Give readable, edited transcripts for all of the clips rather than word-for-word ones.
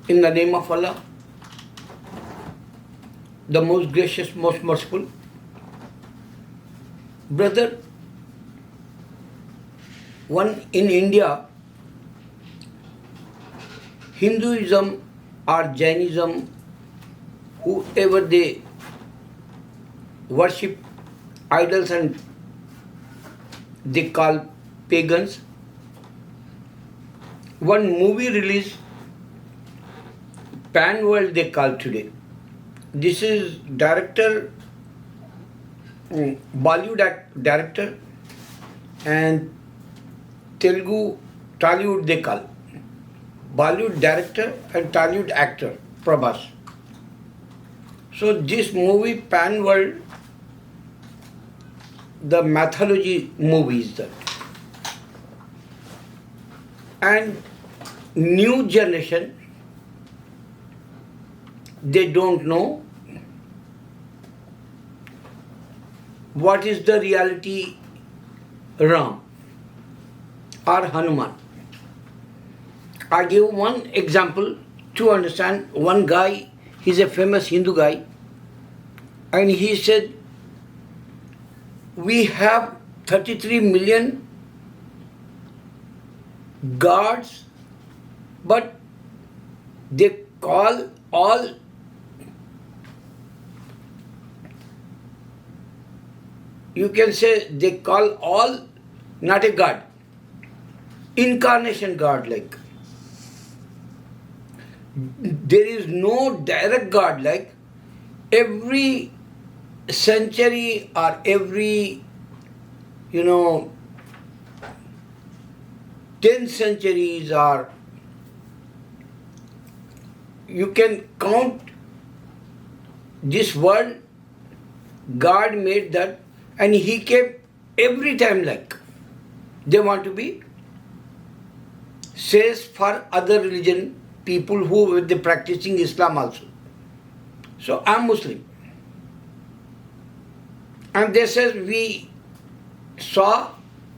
In the name of Allah, the most gracious, most merciful. Brother, one in India, Hinduism or Jainism, whoever they worship idols and they call pagans. One movie release, Pan World they call today. This is director, Bollywood director and Telugu, Tollywood they call. Bollywood director and Tollywood actor, Prabhas. So this movie, Pan World, the mythology movie is that. And new generation, they don't know what is the reality Ram or Hanuman. I give one example to understand. One guy, he's a famous Hindu guy, and he said, we have 33 million gods, but they call all you can say they call all not a god, incarnation god like. There is no direct god like. Every century or every 10 centuries or you can count this world, God made that and he came every time like. They want to be says for other religion people who they practicing Islam also. So I'm Muslim. And they says we saw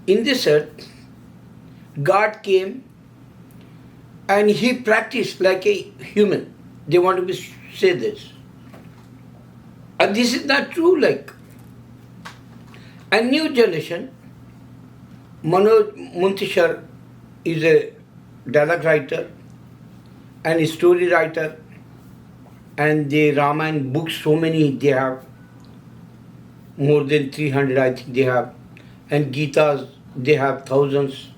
in this earth God came and he practiced like a human. They want to be say this. And this is not true like. A new generation, Manoj Muntishar is a dialogue writer and a story writer, and the Ramayana books, so many they have, more than 300 I think they have, and Gitas they have thousands,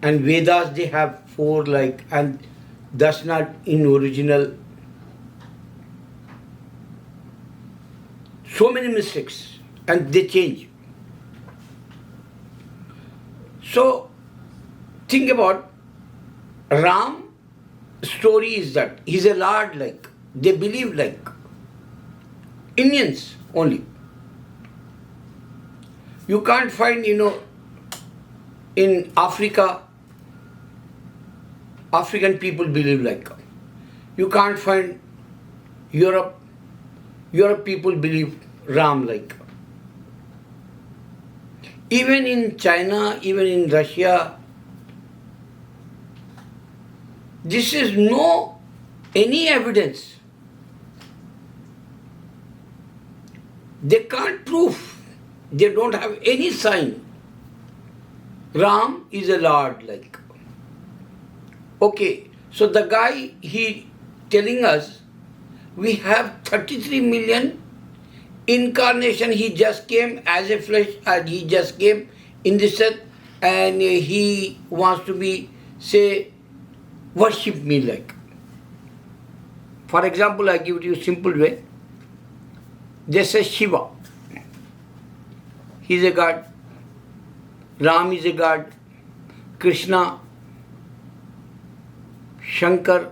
and Vedas they have 4 like, and that's not in original. So many mistakes and they change. So think about Ram story is that he's a lord like. They believe like. Indians only. You can't find, in Africa, African people believe like. You can't find Europe people believe Ram like. Even in China, even in Russia, this is no any evidence. They can't prove. They don't have any sign. Ram is a lord like. Okay, so the guy he telling us we have 33 million incarnation. He just came as a flesh and he just came in this earth and he wants to be say worship me like. For example, I give it you a simple way. They say Shiva. He is a god. Ram is a god. Krishna, Shankar,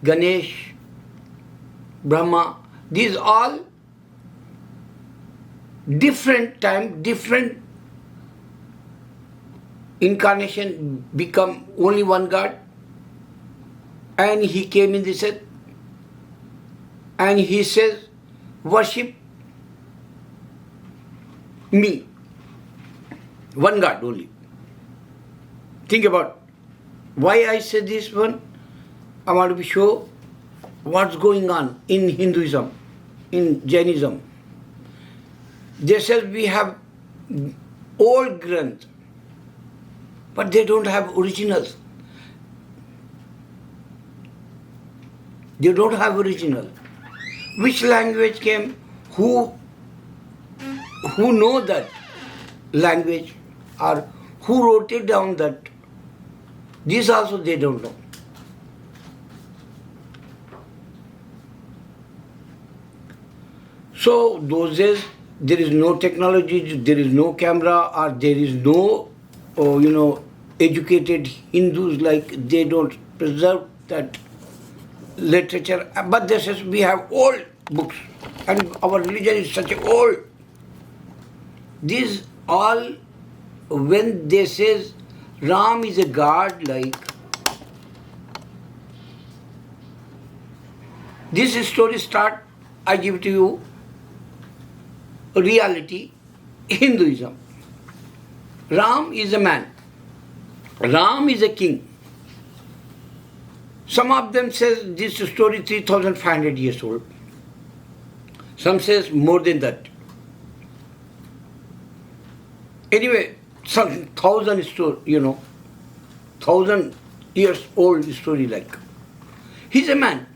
Ganesh, Brahma. These all different time, different incarnation become only one God. And he came in this earth and he says, worship me. One God only. Think about Why I say this one? I want to show what's going on in Hinduism, in Jainism. They said we have old Granth, but they don't have originals. They don't have original. Which language came? Who know that language, or who wrote it down that? This also they don't know. So those days there is no technology, there is no camera, or there is no, educated Hindus, like they don't preserve that literature. But this is, we have old books, and our religion is such a old. These all, when they says Ram is a god, like this story start, I give to you reality, Hinduism. Ram is a man. Ram is a king. Some of them says this story 3,500 years old. Some says more than that. Anyway, some 1,000 story, 1,000 years old story like. He's a man.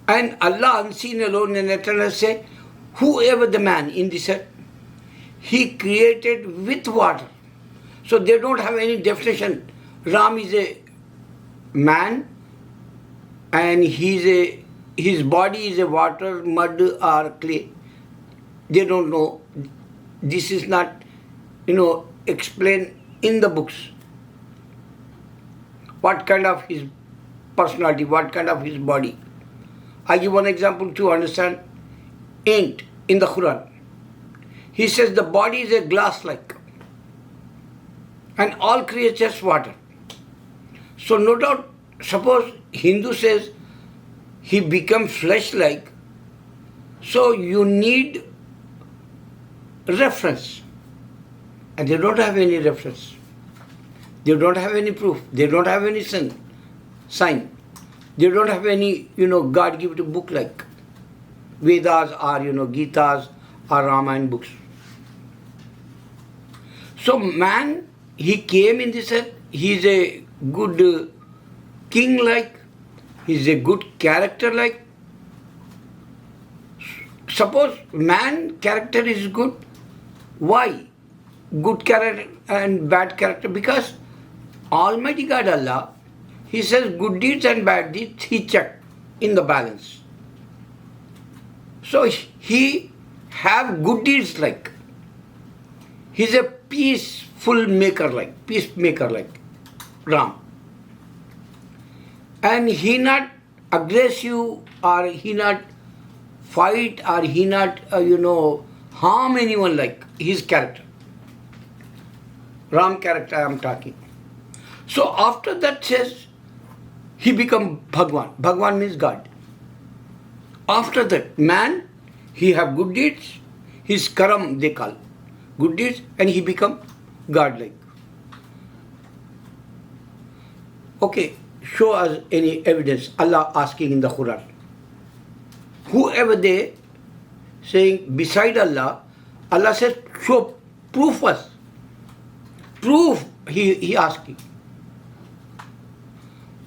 And Allah unseen, alone and eternal say, whoever the man in this earth, he created with water. So they don't have any definition. Ram is a man and his body is a water, mud or clay. They don't know. This is not, explained in the books. What kind of his personality, what kind of his body. I give one example to understand. Ain't in the Quran. He says the body is a glass like, and all creatures water. So no doubt, suppose Hindu says he becomes flesh like, so you need reference. And they don't have any reference. They don't have any proof. They don't have any sign. They don't have any, God-given book like Vedas or, Gitas or Ramayana books. So man, he came in this earth, he is a good king like, he is a good character like. Suppose man character is good, why? Good character and bad character? Because Almighty God Allah, He says good deeds and bad deeds, He checked in the balance. So He have good deeds like. He's a peacemaker like Ram. And he not aggressive or he not fight or he not, harm anyone like his character. Ram character I am talking. So after that says, he become Bhagwan. Bhagwan means God. After that, man, he have good deeds, his karam they call. Good deeds, and he become God-like. Okay, show us any evidence. Allah asking in the Quran. Whoever they saying beside Allah, Allah says, show, proof us. Proof, he asking.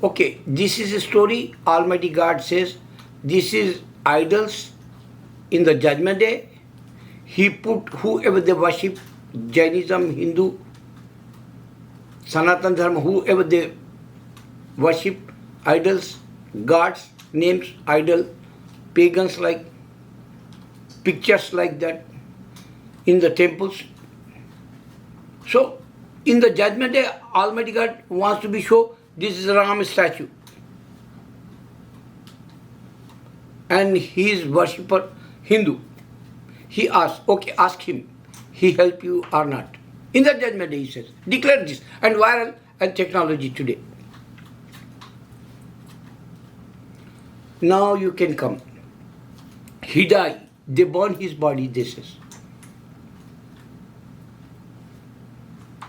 Okay, this is a story. Almighty God says, this is idols in the judgment day. He put whoever they worship, Jainism, Hindu, Sanatan Dharma, whoever they worship, idols, gods, names, idol, pagans like, pictures like that in the temples. So, in the judgment day, Almighty God wants to be shown, this is Ram statue. And he is worshipper, Hindu. He asks, okay, ask him, he help you or not. In the judgment day, he says, declare this, and viral and technology today. Now you can come. He died, they burn his body, this is.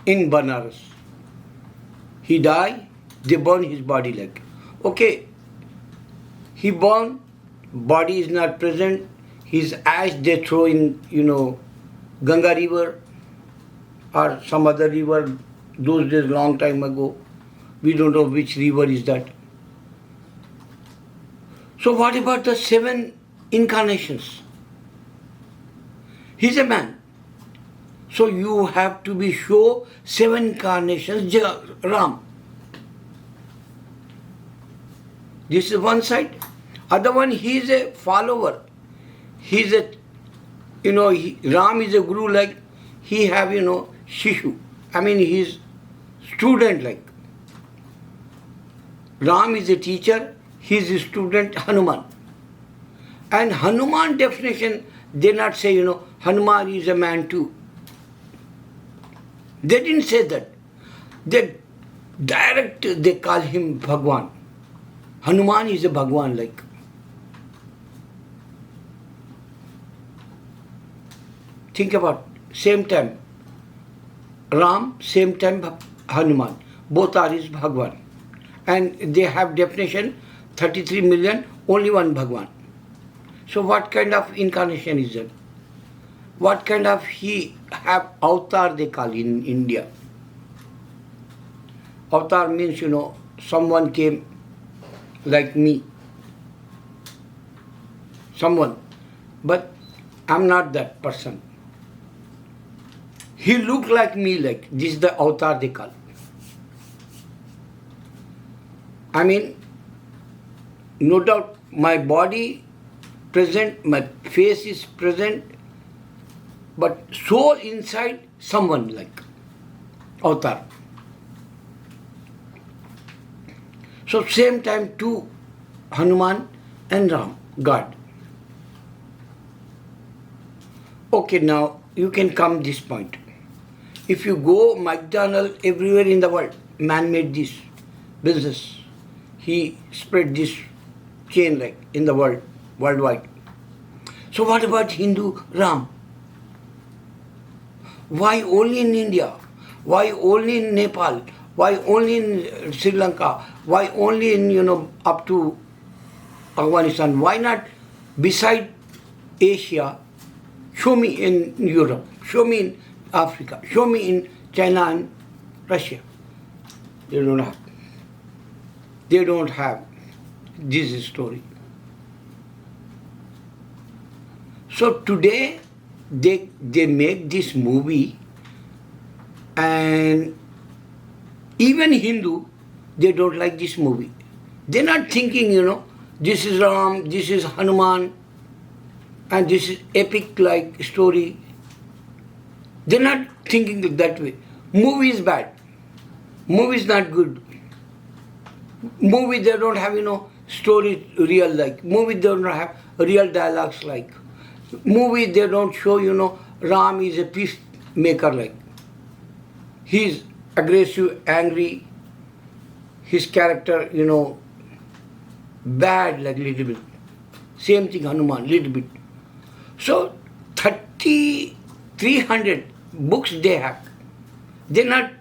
in Banaras. He died, they burn his body like. Okay, he born, body is not present, his ash they throw in, Ganga river or some other river, those days long time ago. We don't know which river is that. So what about the 7 incarnations? He's a man. So you have to be sure 7 incarnations, Ram. This is one side. Other one, he is a follower. He is a, Ram is a guru like, he have, Shishu. I mean, he is student like. Ram is a teacher, he is a student Hanuman. And Hanuman definition, they not say, Hanuman is a man too. They didn't say that. They call him Bhagwan. Hanuman is a Bhagwan like. Think about, same time Ram, same time Hanuman. Both are his Bhagwan. And they have definition 33 million, only one Bhagwan. So what kind of incarnation is that? What kind of he have avatar they call in India? Avatar means, someone came like me. Someone. But I'm not that person. He looked like me like. This is the avatar they call. I mean, no doubt my body present, my face is present, but soul inside someone like avatar. So same time two, Hanuman and Ram, God. Okay, now you can come this point. If you go McDonald's everywhere in the world, man made this business. He spread this chain like in the world, worldwide. So what about Hindu Ram? Why only in India? Why only in Nepal? Why only in Sri Lanka? Why only in, up to Afghanistan? Why not beside Asia? Show me in Europe. Show me in Africa. Show me in China and Russia. They don't have. They don't have this story. So today they make this movie, and even Hindu, they don't like this movie. They're not thinking, this is Ram, this is Hanuman, and this is epic like story. They're not thinking that way. Movie is bad. Movie is not good. Movie they don't have, story real like. Movie they don't have real dialogues like. Movie they don't show, Ram is a peacemaker like. He's aggressive, angry. His character, bad like little bit. Same thing Hanuman, little bit. So 300 books they have. They not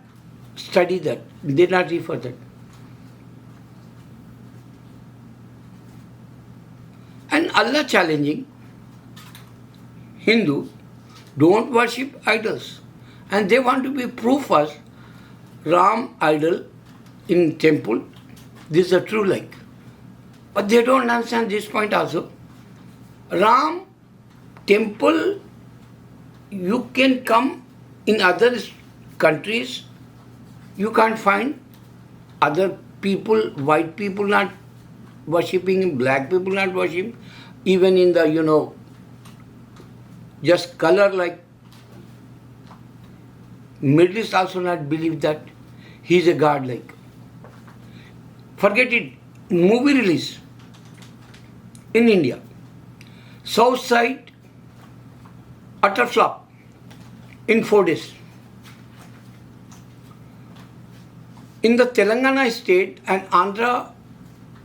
study that. They not refer that. And Allah challenging Hindu, don't worship idols. And they want to be proof us Ram idol in temple. This is a true like. But they don't understand this point also. Ram temple, you can come in other countries, you can't find other people, white people not worshipping, black people not worshipping, even in the, just color like Middle East also not believe that he is a god like. Forget it, movie release in India. South side, utter flop in 4 days. In the Telangana state and Andhra,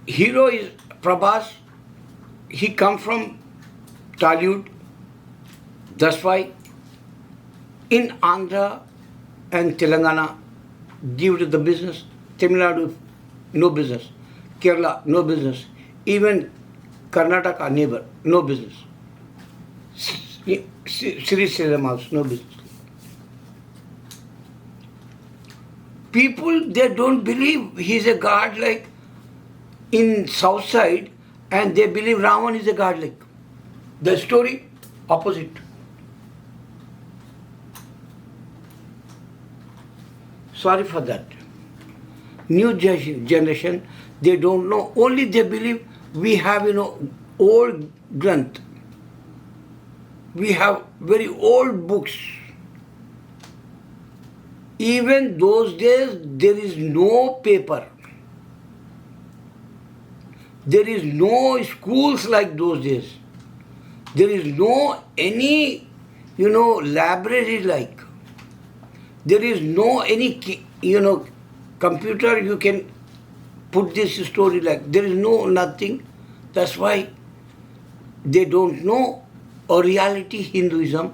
hero is Prabhas. He come from Tollywood. That's why in Andhra, and Telangana give to the business. Tamil Nadu, no business. Kerala, no business. Even Karnataka, neighbor, no business. Sri Salem house, no business. People, they don't believe he is a god like in south side, and they believe Ravan is a god like. The story, opposite. Sorry for that. New generation, they don't know. Only they believe we have, old Granth. We have very old books. Even those days, there is no paper. There is no schools like those days. There is no any, library like. There is no any, computer you can put this story like. There is no nothing. That's why they don't know a reality Hinduism.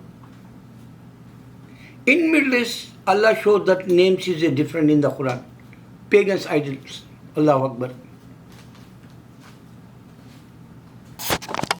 In Middle East, Allah showed that names is different in the Quran. Pagans idols. Allahu Akbar.